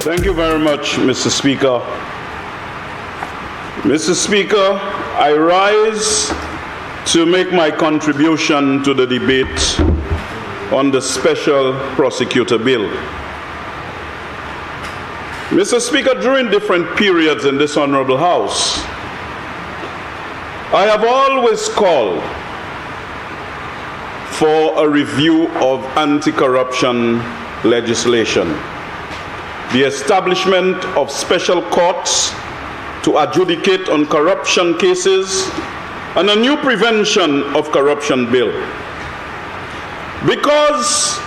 Thank you very much, Mr. Speaker. Mr. Speaker, I rise to make my contribution to the debate on the Special Prosecutor Bill. Mr. Speaker, during different periods in this Honorable House, I have always called for a review of anti-corruption legislation, the establishment of special courts to adjudicate on corruption cases, and a new prevention of corruption bill. Because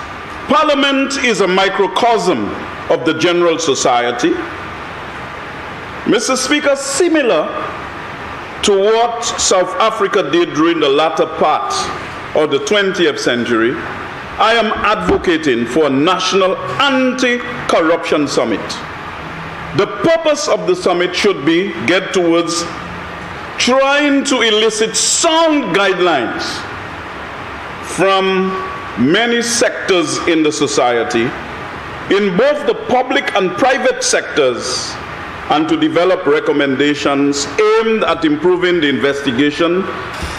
Parliament is a microcosm of the general society, Mr. Speaker, similar to what South Africa did during the latter part of the 20th century, I am advocating for a national anti-corruption summit. The purpose of the summit should be get towards trying to elicit sound guidelines from many sectors in the society, in both the public and private sectors, and to develop recommendations aimed at improving the investigation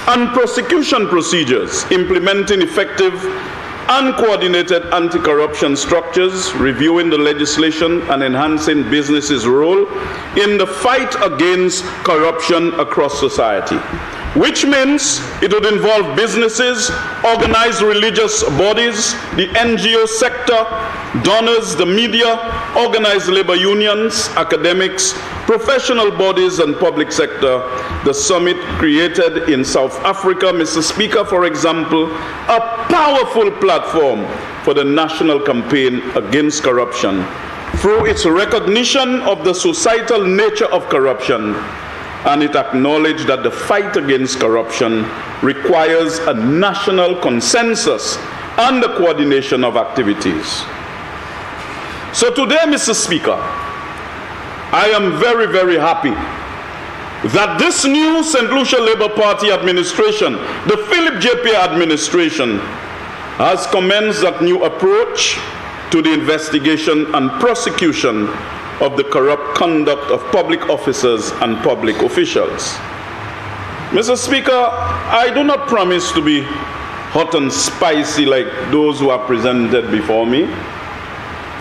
and prosecution procedures, implementing effective and coordinated anti-corruption structures, reviewing the legislation, and enhancing businesses' role in the fight against corruption across society. Which means it would involve businesses, organized religious bodies, the NGO sector, donors, the media, organized labor unions, academics, professional bodies, and public sector. The summit created in South Africa, Mr. Speaker, for example, a powerful platform for the national campaign against corruption through its recognition of the societal nature of corruption, and it acknowledged that the fight against corruption requires a national consensus and the coordination of activities. So today, Mr. Speaker, I am very, very happy that this new St. Lucia Labour Party administration, the Philip J.P. administration, has commenced that new approach to the investigation and prosecution of the corrupt conduct of public officers and public officials. Mr. Speaker, I do not promise to be hot and spicy like those who are presented before me.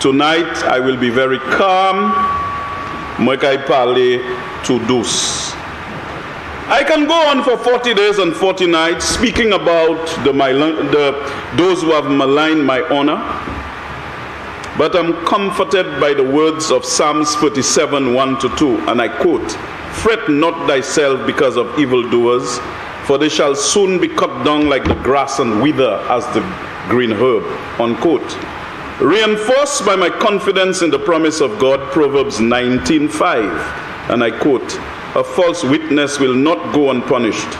Tonight, I will be very calm. Mekai parle to douce. I can go on for 40 days and 40 nights speaking about those who have maligned my honor, but I'm comforted by the words of Psalms 47, 1-2, and I quote, "Fret not thyself because of evildoers, for they shall soon be cut down like the grass and wither as the green herb," unquote. Reinforced by my confidence in the promise of God, Proverbs 19:5, and I quote, "A false witness will not go unpunished,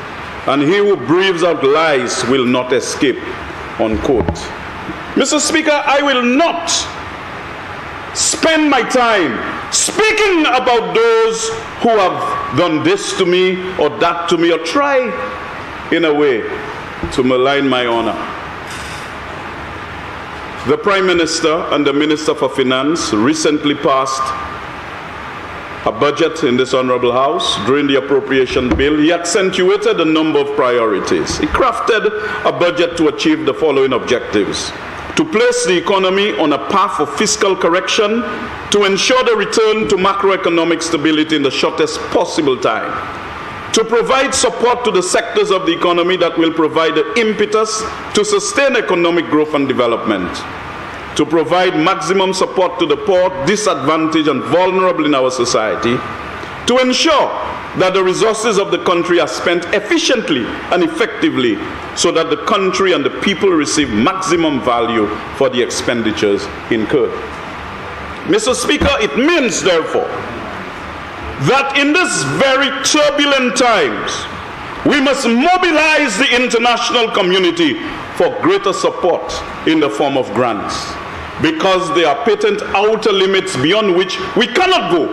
and he who breathes out lies will not escape," unquote. Mr. Speaker, I will not spend my time speaking about those who have done this to me or that to me, or try in a way to malign my honor. The Prime Minister and the Minister for Finance recently passed a budget in this Honorable House. During the appropriation bill, he accentuated a number of priorities. He crafted a budget to achieve the following objectives: to place the economy on a path of fiscal correction, to ensure the return to macroeconomic stability in the shortest possible time, to provide support to the sectors of the economy that will provide the impetus to sustain economic growth and development, to provide maximum support to the poor, disadvantaged, and vulnerable in our society, to ensure that the resources of the country are spent efficiently and effectively so that the country and the people receive maximum value for the expenditures incurred. Mr. Speaker, it means, therefore, that in these very turbulent times, we must mobilize the international community for greater support in the form of grants, because there are patent outer limits beyond which we cannot go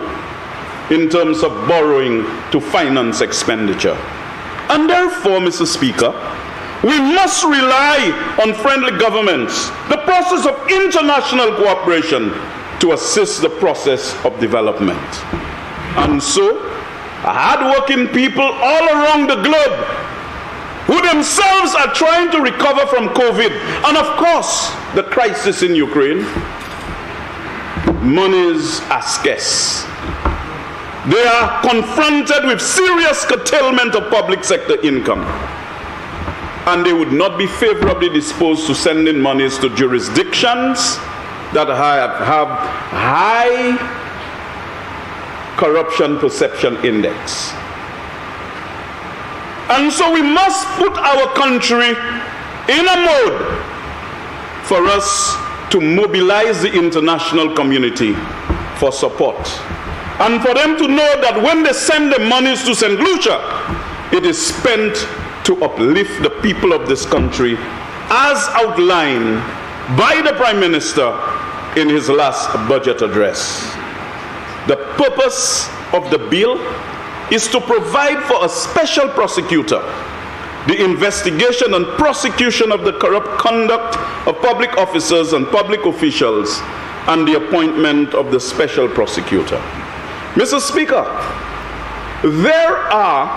in terms of borrowing to finance expenditure. And therefore, Mr. Speaker, We must rely on friendly governments, the process of international cooperation to assist the process of development. And so, hard-working people all around the globe who themselves are trying to recover from COVID, and of course, the crisis in Ukraine, monies are scarce. They are confronted with serious curtailment of public sector income, and they would not be favorably disposed to sending monies to jurisdictions that have high corruption perception index. And so we must put our country in a mode for us to mobilize the international community for support, and for them to know that when they send the monies to St. Lucia, it is spent to uplift the people of this country as outlined by the Prime Minister in his last budget address. The purpose of the bill is to provide for a special prosecutor, the investigation and prosecution of the corrupt conduct of public officers and public officials, and the appointment of the special prosecutor. Mr. Speaker, there are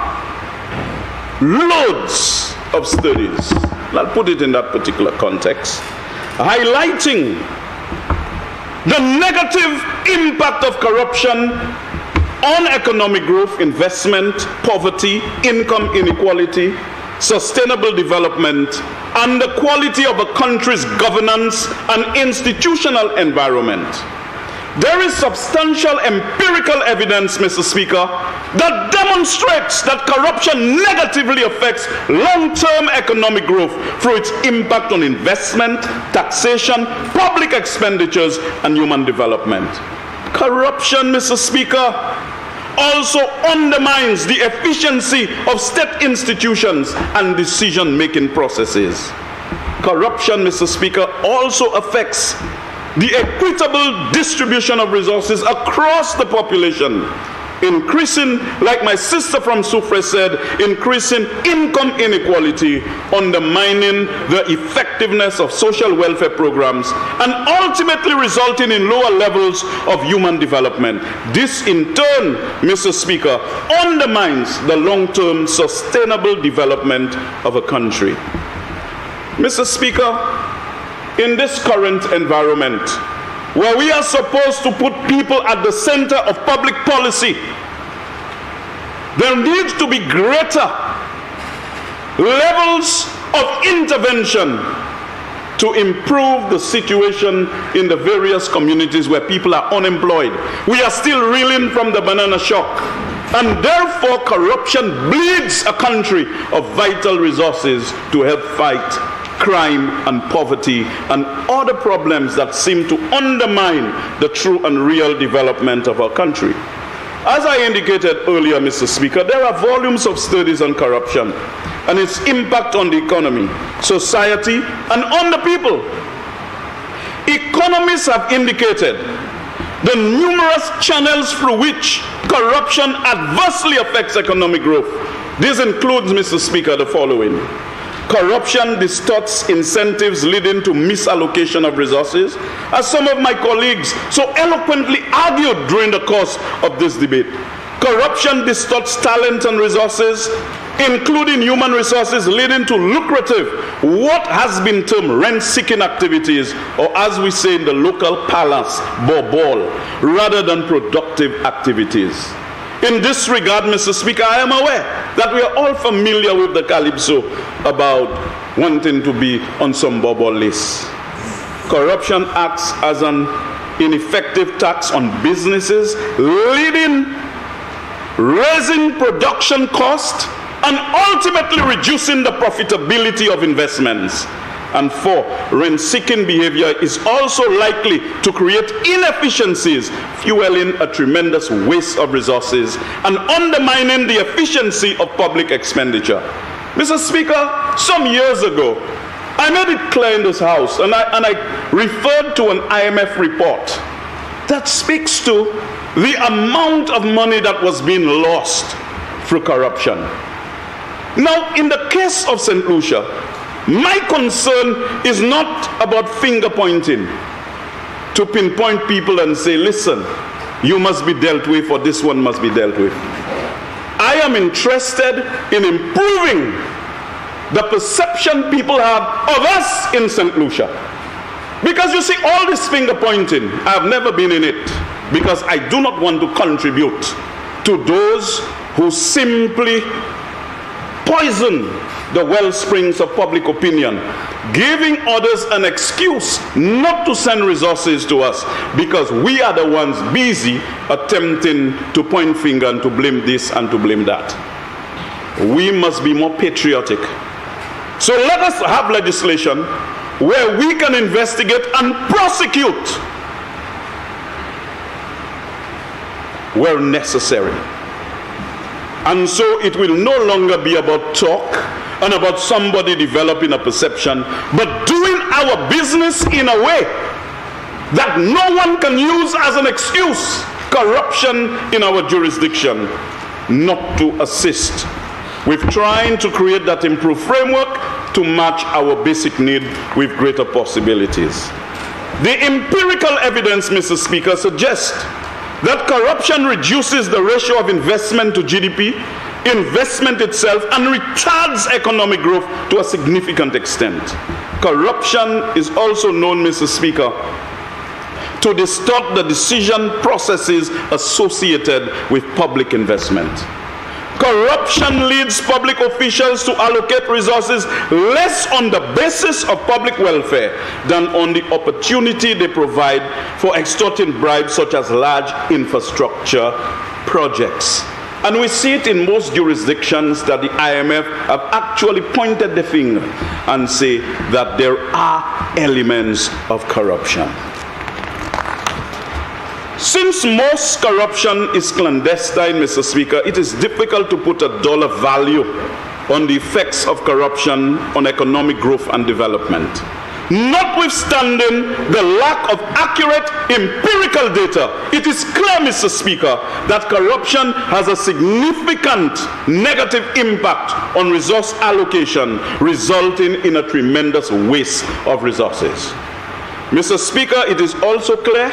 loads of studies, I'll put it in that particular context, highlighting the negative impact of corruption on economic growth, investment, poverty, income inequality, sustainable development, and the quality of a country's governance and institutional environment. There is substantial empirical evidence, Mr. Speaker, that demonstrates that corruption negatively affects long-term economic growth through its impact on investment, taxation, public expenditures, and human development. Corruption, Mr. Speaker, also undermines the efficiency of state institutions and decision-making processes. Corruption, Mr. Speaker, also affects the equitable distribution of resources across the population, increasing, like my sister from Sufre said, increasing income inequality, undermining the effectiveness of social welfare programs, and ultimately resulting in lower levels of human development. This in turn, Mr. Speaker, undermines the long-term sustainable development of a country. Mr. Speaker, in this current environment, where we are supposed to put people at the center of public policy, there needs to be greater levels of intervention to improve the situation in the various communities where people are unemployed. We are still reeling from the banana shock, and therefore corruption bleeds a country of vital resources to help fight crime and poverty and other problems that seem to undermine the true and real development of our country. As I indicated earlier, Mr. Speaker, there are volumes of studies on corruption and its impact on the economy, society, and on the people. Economists have indicated the numerous channels through which corruption adversely affects economic growth. This includes, Mr. Speaker, the following. Corruption distorts incentives, leading to misallocation of resources, as some of my colleagues so eloquently argued during the course of this debate. Corruption distorts talent and resources, including human resources, leading to lucrative, what has been termed rent-seeking activities, or as we say in the local parlance, bobol, rather than productive activities. In this regard, Mr. Speaker, I am aware that we are all familiar with the calypso about wanting to be on some bubble list. Corruption acts as an ineffective tax on businesses, raising production costs and ultimately reducing the profitability of investments. And 4, rent-seeking behavior is also likely to create inefficiencies, fueling a tremendous waste of resources and undermining the efficiency of public expenditure. Mr. Speaker, some years ago, I made it clear in this House, and I referred to an IMF report that speaks to the amount of money that was being lost through corruption. Now, in the case of St. Lucia, My concern is not about finger pointing to pinpoint people and say, listen, you must be dealt with or this one must be dealt with. I am interested in improving the perception people have of us in St. Lucia. Because you see, all this finger pointing, I have never been in it, because I do not want to contribute to those who simply poison the well springs of public opinion, giving others an excuse not to send resources to us because we are the ones busy attempting to point finger and to blame this and to blame that. We must be more patriotic. So let us have legislation where we can investigate and prosecute where necessary. And so it will no longer be about talk and about somebody developing a perception, but doing our business in a way that no one can use as an excuse corruption in our jurisdiction, not to assist with trying to create that improved framework to match our basic need with greater possibilities. The empirical evidence, Mr. Speaker, suggests that corruption reduces the ratio of investment to GDP, investment itself, and retards economic growth to a significant extent. Corruption is also known, Mr. Speaker, to distort the decision processes associated with public investment. Corruption leads public officials to allocate resources less on the basis of public welfare than on the opportunity they provide for extorting bribes such as large infrastructure projects. And we see it in most jurisdictions that the IMF have actually pointed the finger and say that there are elements of corruption. Since most corruption is clandestine, Mr. Speaker, it is difficult to put a dollar value on the effects of corruption on economic growth and development. Notwithstanding the lack of accurate empirical data, it is clear, Mr. Speaker, that corruption has a significant negative impact on resource allocation, resulting in a tremendous waste of resources. Mr. Speaker, it is also clear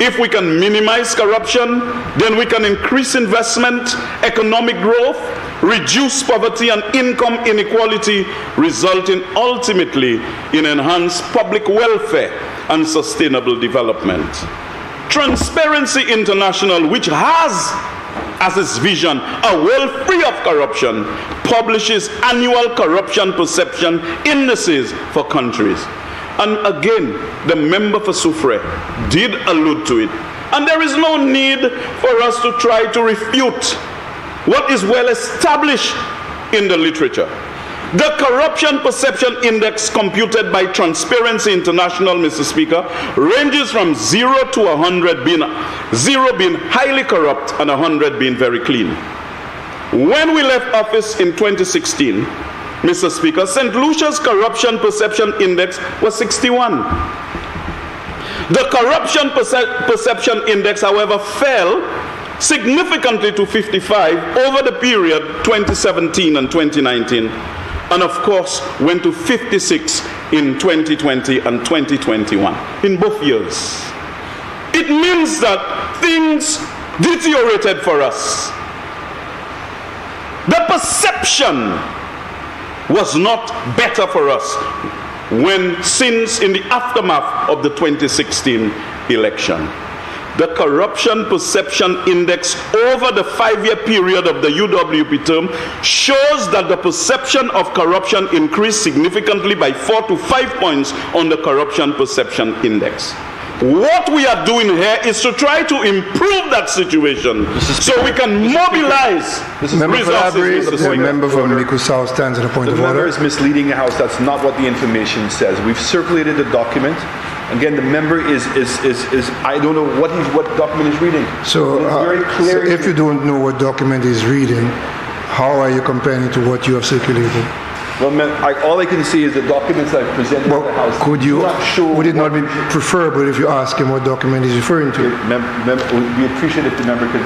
if we can minimize corruption, then we can increase investment, economic growth, reduce poverty and income inequality, resulting ultimately in enhanced public welfare and sustainable development. Transparency International, which has as its vision a world free of corruption, publishes annual corruption perception indices for countries. And again, the member for Soufrière did allude to it. And there is no need for us to try to refute what is well established in the literature. The Corruption Perception Index computed by Transparency International, Mr. Speaker, ranges from 0 to 100, being 0 being highly corrupt and 100 being very clean. When we left office in 2016, Mr. Speaker, St. Lucia's Corruption Perception Index was 61. The Corruption Perception Index, however, fell significantly to 55 over the period 2017 and 2019, and of course went to 56 in 2020 and 2021, in both years. It means that things deteriorated for us. The perception was not better for us since in the aftermath of the 2016 election. The Corruption Perception Index over the 5-year period of the UWP term shows that the perception of corruption increased significantly by 4 to 5 points on the Corruption Perception Index. What we are doing here is to try to improve that situation so we can mobilize resources. The member from Miku South stands at a point of order. The member is misleading the House. That's not what the information says. We've circulated the document. Again, the member is I don't know what document he's reading. So if you don't know what document he's reading, how are you comparing to what you have circulated? Well, all I can see is the documents I've presented to the House. Well, would it not be what- preferable if you ask him what document he's referring to? It would be appreciated if the member could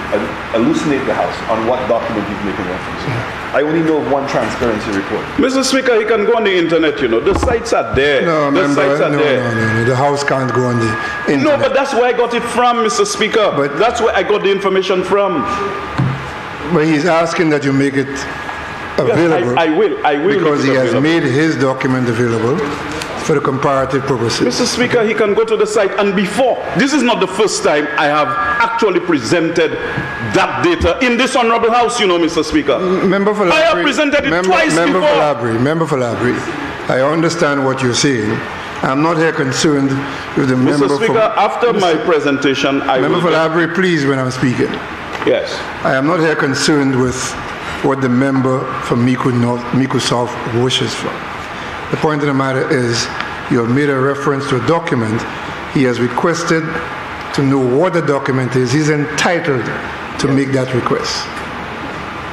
elucidate the House on what document he's making reference to. I only know of one transparency report. Mr. Speaker, he can go on the internet, you know. The sites are there. No, the member, sites are no, there. no. The House can't go on the internet. No, but that's where I got it from, Mr. Speaker. But- that's where I got the information from. But he's asking that you make it available. Yes, I will. Because make he it has available. made his document available for the comparative purposes. Mr. Speaker, he can go to the site, and before, this is not the first time I have actually presented that data in this honorable House, you know, Mr. Speaker. Member for I have presented it twice Member before. Member for Labrie, I understand what you're saying. I'm not here concerned with the member Mr. Speaker, after my presentation, I Member will... for Labrie, please, when I'm speaking. Yes. I am not here concerned with what the member for Mico South wishes for. The point of the matter is, you have made a reference to a document. He has requested to know what the document is. He's entitled to make that request.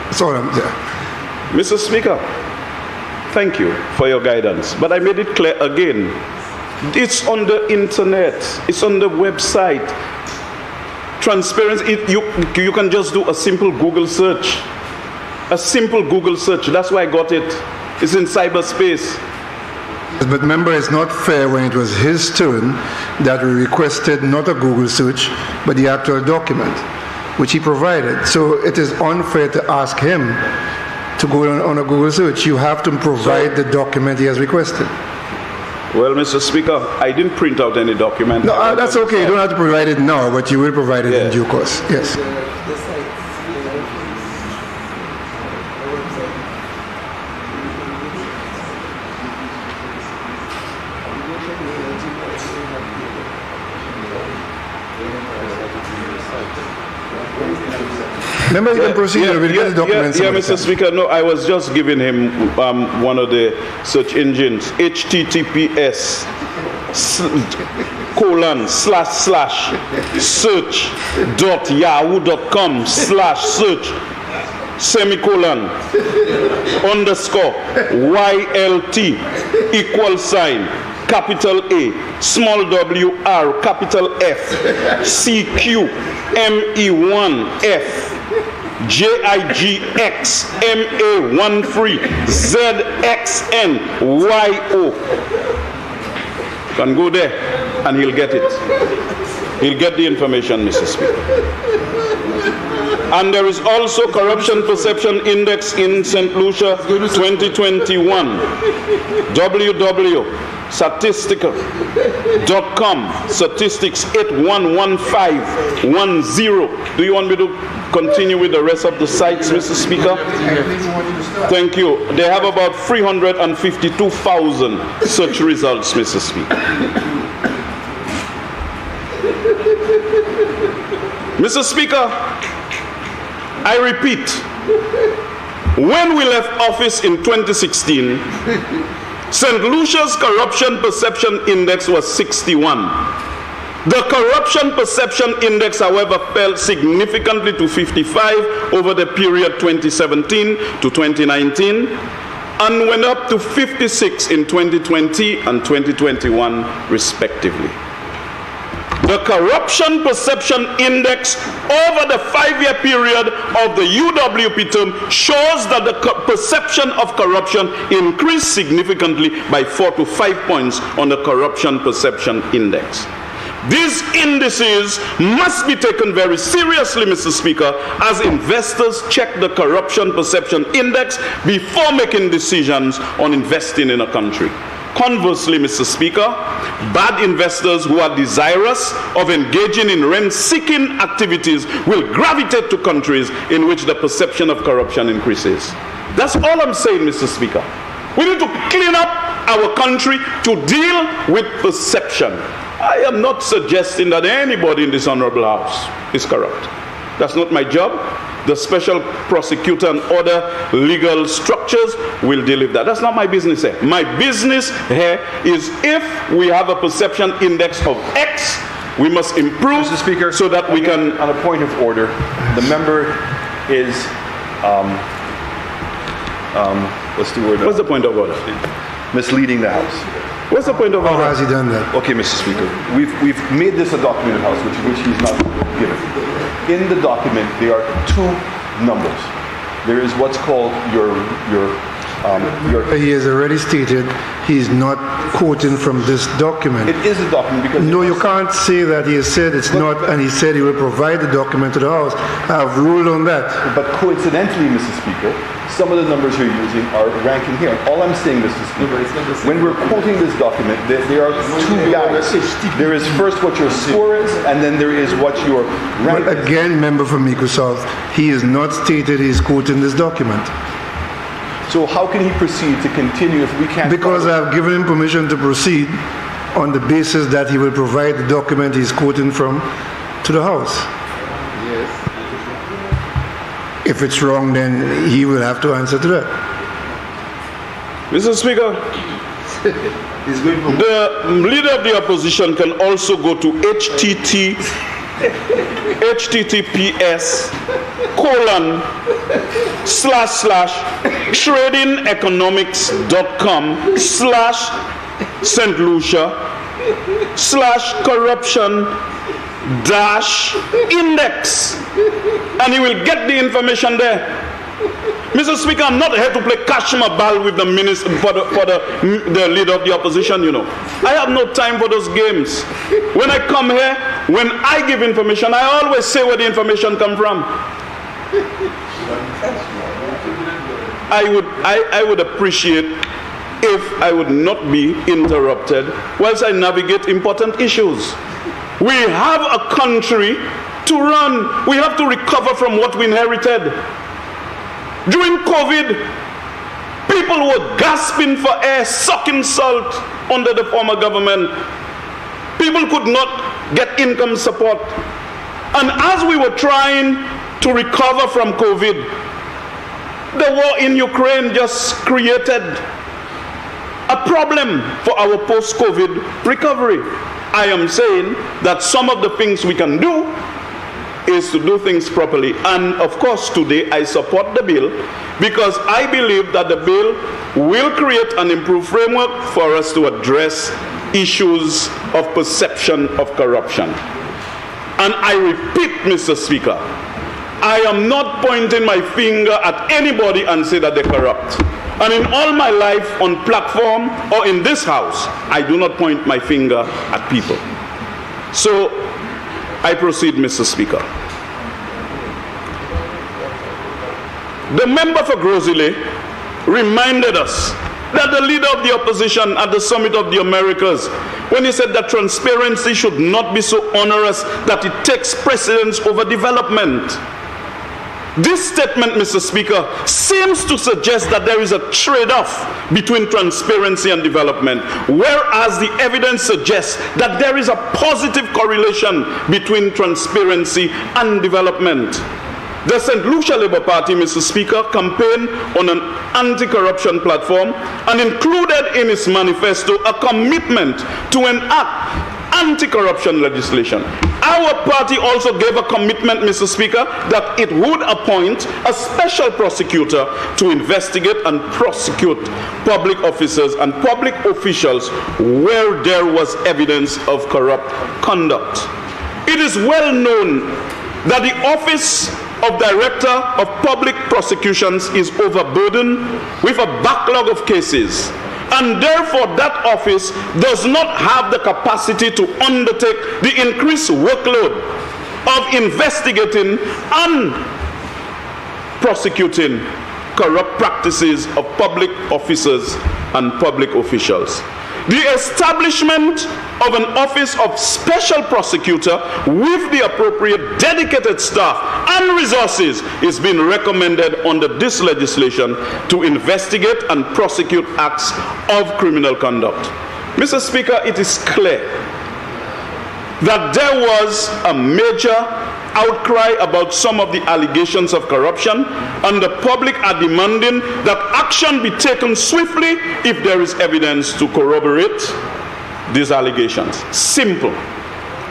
That's all I'm saying. Mr. Speaker, thank you for your guidance. But I made it clear again. It's on the internet. It's on the website. Transparency, you can just do a simple Google search. A simple Google search. That's why I got it. It's in cyberspace. But remember, it's not fair when it was his turn that we requested not a Google search, but the actual document, which he provided. So it is unfair to ask him to go on a Google search. You have to provide the document he has requested. Well, Mr. Speaker, I didn't print out any document. No, that's okay. You don't have to provide it now, but you will provide it in Yeah. due course. Yes. Remember, you can proceed with the documents. Yeah, Mr. Speaker, no, I was just giving him one of the search engines, https://search.yahoo.com/search semicolon underscore YLT capital A, small w R, capital F, CQ, ME1F, JIGX, MA13, ZXN, YO. Can go there and he'll get it. He'll get the information, Mr. Speaker. And there is also Corruption Perception Index in St. Lucia 2021. www.statistical.com, statistics 811510. Do you want me to continue with the rest of the sites, Mr. Speaker? Thank you. They have about 352,000 such results, Mr. Speaker. Mr. Speaker, I repeat, when we left office in 2016, St. Lucia's Corruption Perception Index was 61. The Corruption Perception Index, however, fell significantly to 55 over the period 2017 to 2019 and went up to 56 in 2020 and 2021, respectively. The Corruption Perception Index over the 5-year period of the UWP term shows that the perception of corruption increased significantly by 4 to 5 points on the Corruption Perception Index. These indices must be taken very seriously, Mr. Speaker, as investors check the Corruption Perception Index before making decisions on investing in a country. Conversely, Mr. Speaker, bad investors who are desirous of engaging in rent-seeking activities will gravitate to countries in which the perception of corruption increases. That's all I'm saying, Mr. Speaker. We need to clean up our country to deal with perception. I am not suggesting that anybody in this honorable house is corrupt. That's not my job. The special prosecutor and other legal structures will deal with that. That's not my business here. My business here is if we have a perception index of X, we must improve, Mr. Speaker, so that we can... On a point of order, the member is What's the word? What's the point of order? Misleading the House. What's the point of How order? has he done that? Okay, Mr. Speaker, we've made this a document in the House, which he's not given. In the document, there are two numbers. There is what's called your He has already stated he's not quoting from this document. It is a document because No, you can't say that. He has said it's not, and he said he will provide the document to the House. I have ruled on that. But coincidentally, Mr. Speaker, some of the numbers you're using are ranking here. All I'm saying, Mr. Speaker, when we're quoting this document, there are two guides. There is first what your score is, and then there is what your rank But is. again, member from Mico South, he has not stated he's quoting this document. So how can he proceed to continue if we can't? Because I've given him permission to proceed on the basis that he will provide the document he's quoting from to the House. Yes. If it's wrong, then he will have to answer to that. Mr. Speaker, He's going for the leader of the opposition can also go to https://tradingeconomics.com/St. Lucia/corruption-index, and he will get the information there. Mr. Speaker, I'm not here to play Kashmir ball with the minister for the leader of the opposition, you know. I have no time for those games. When I come here, when I give information, I always say where the information come from. I would appreciate if I would not be interrupted whilst I navigate important issues. We have a country to run. We have to recover from what we inherited. During COVID, people were gasping for air, sucking salt under the former government. People could not get income support. And as we were trying to recover from COVID, the war in Ukraine just created a problem for our post-COVID recovery. I am saying that some of the things we can do is to do things properly. And of course, today I support the bill because I believe that the bill will create an improved framework for us to address issues of perception of corruption. And I repeat, Mr. Speaker, I am not pointing my finger at anybody and say that they're corrupt. And in all my life on platform or in this house, I do not point my finger at people. So I proceed, Mr. Speaker. The member for Grosile reminded us that the leader of the opposition at the Summit of the Americas, when he said that transparency should not be so onerous that it takes precedence over development. This statement, Mr. Speaker, seems to suggest that there is a trade-off between transparency and development, whereas the evidence suggests that there is a positive correlation between transparency and development. The St. Lucia Labour Party, Mr. Speaker, campaigned on an anti-corruption platform and included in its manifesto a commitment to enact anti-corruption legislation. Our party also gave a commitment, Mr. Speaker, that it would appoint a special prosecutor to investigate and prosecute public officers and public officials where there was evidence of corrupt conduct. It is well known that the Office of Director of Public Prosecutions is overburdened with a backlog of cases, and therefore that office does not have the capacity to undertake the increased workload of investigating and prosecuting corrupt practices of public officers and public officials. The establishment of an office of special prosecutor with the appropriate dedicated staff and resources is being recommended under this legislation to investigate and prosecute acts of criminal conduct. Mr. Speaker, it is clear that there was a major outcry about some of the allegations of corruption, and the public are demanding that action be taken swiftly if there is evidence to corroborate these allegations. Simple.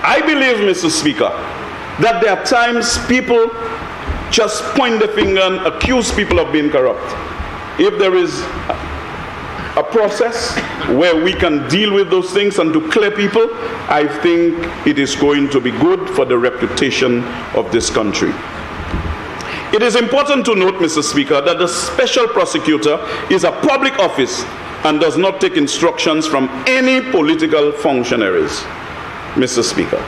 I believe, Mr. Speaker, that there are times people just point the finger and accuse people of being corrupt. if there is a process where we can deal with those things and to clear people, I think it is going to be good for the reputation of this country. It is important to note, Mr. Speaker, that the special prosecutor is a public office and does not take instructions from any political functionaries, Mr. Speaker.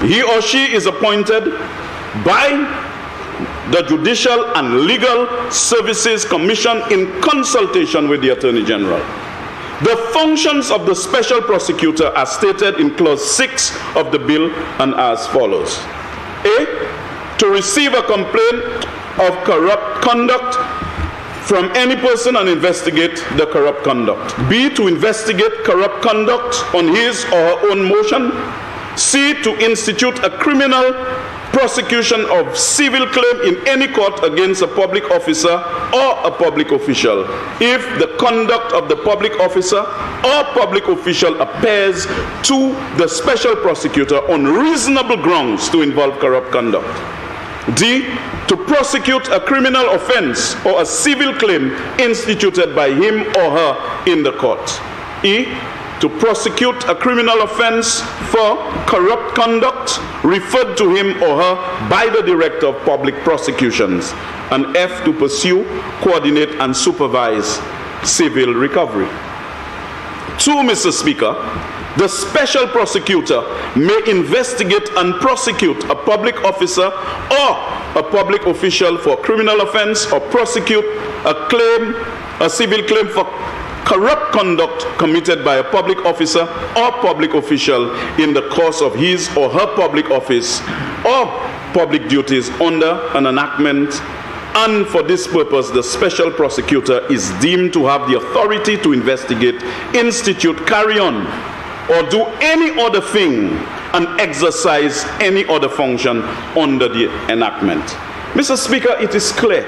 He or she is appointed by the Judicial and Legal Services Commission in consultation with the Attorney General. The functions of the special prosecutor are stated in clause 6 of the bill and as follows. A, to receive a complaint of corrupt conduct from any person and investigate the corrupt conduct. B, to investigate corrupt conduct on his or her own motion. C, to institute a criminal prosecution of civil claim in any court against a public officer or a public official if the conduct of the public officer or public official appears to the special prosecutor on reasonable grounds to involve corrupt conduct. D, to prosecute a criminal offense or a civil claim instituted by him or her in the court. E, to prosecute a criminal offense for corrupt conduct referred to him or her by the Director of Public Prosecutions. And F, to pursue, coordinate, and supervise civil recovery. 2, Mr. Speaker, the special prosecutor may investigate and prosecute a public officer or a public official for criminal offense or prosecute a civil claim for corrupt conduct committed by a public officer or public official in the course of his or her public office or public duties under an enactment, and for this purpose the special prosecutor is deemed to have the authority to investigate, institute, carry on, or do any other thing and exercise any other function under the enactment. Mr. Speaker, it is clear,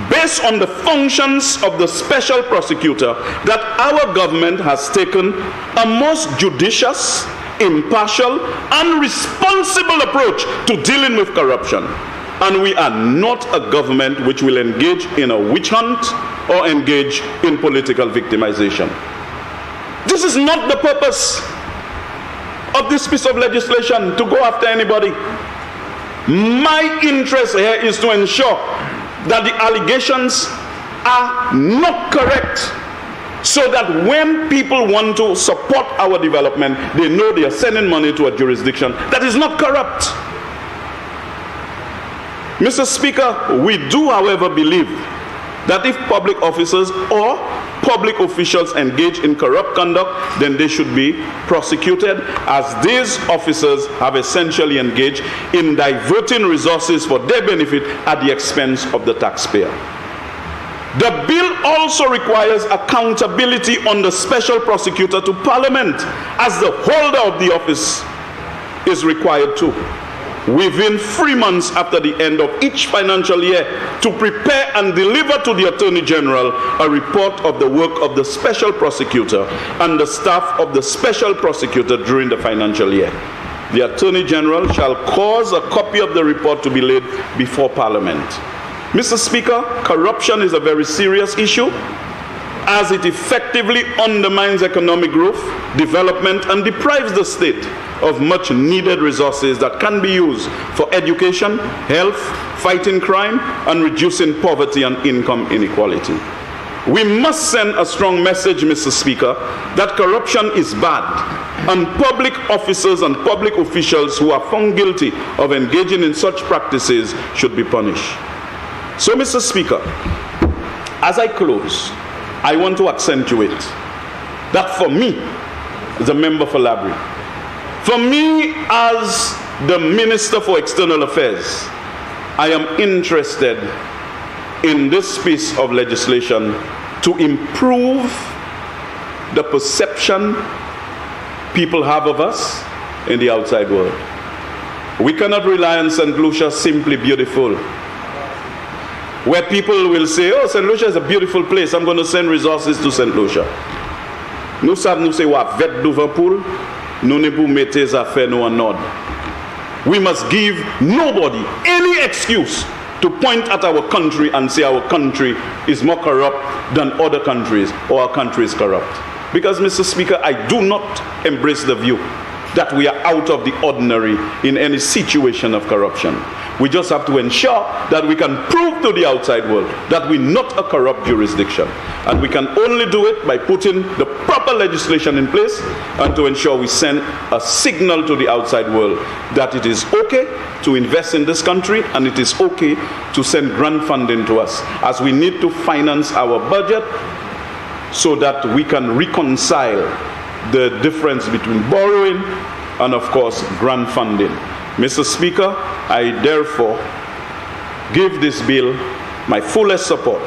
based on the functions of the special prosecutor, that our government has taken a most judicious, impartial, and responsible approach to dealing with corruption. And we are not a government which will engage in a witch hunt or engage in political victimization. This is not the purpose of this piece of legislation, to go after anybody. My interest here is to ensure that the allegations are not correct, so that when people want to support our development, they know they are sending money to a jurisdiction that is not corrupt. Mr. Speaker, we do, however, believe that if public officers or public officials engage in corrupt conduct, then they should be prosecuted, as these officers have essentially engaged in diverting resources for their benefit at the expense of the taxpayer. The bill also requires accountability on the special prosecutor to Parliament, as the holder of the office is required to, within 3 months after the end of each financial year, to prepare and deliver to the Attorney General a report of the work of the special prosecutor and the staff of the special prosecutor during the financial year. The Attorney General shall cause a copy of the report to be laid before Parliament. Mr. Speaker, corruption is a very serious issue, as it effectively undermines economic growth, development, and deprives the state of much needed resources that can be used for education, health, fighting crime, and reducing poverty and income inequality. We must send a strong message, Mr. Speaker, that corruption is bad, and public officers and public officials who are found guilty of engaging in such practices should be punished. So, Mr. Speaker, as I close, I want to accentuate that for me, as a member for Labrie, for me as the Minister for External Affairs, I am interested in this piece of legislation to improve the perception people have of us in the outside world. We cannot rely on St. Lucia simply beautiful, where people will say, oh, St. Lucia is a beautiful place, I'm going to send resources to St. Lucia. Nous savons nous c'est wa vet Liverpool, nous ne pou mettez affaires nous en ordre. We must give nobody any excuse to point at our country and say our country is more corrupt than other countries, or our country is corrupt. Because, Mr. Speaker, I do not embrace the view that we are out of the ordinary in any situation of corruption. We just have to ensure that we can prove to the outside world that we're not a corrupt jurisdiction. And we can only do it by putting the proper legislation in place and to ensure we send a signal to the outside world that it is okay to invest in this country and it is okay to send grant funding to us, as we need to finance our budget so that we can reconcile the difference between borrowing and, of course, grant funding. Mr. Speaker, I therefore give this bill my fullest support,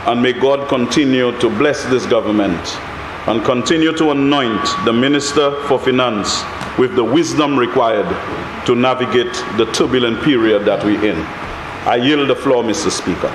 and may God continue to bless this government and continue to anoint the Minister for Finance with the wisdom required to navigate the turbulent period that we're in. I yield the floor, Mr. Speaker.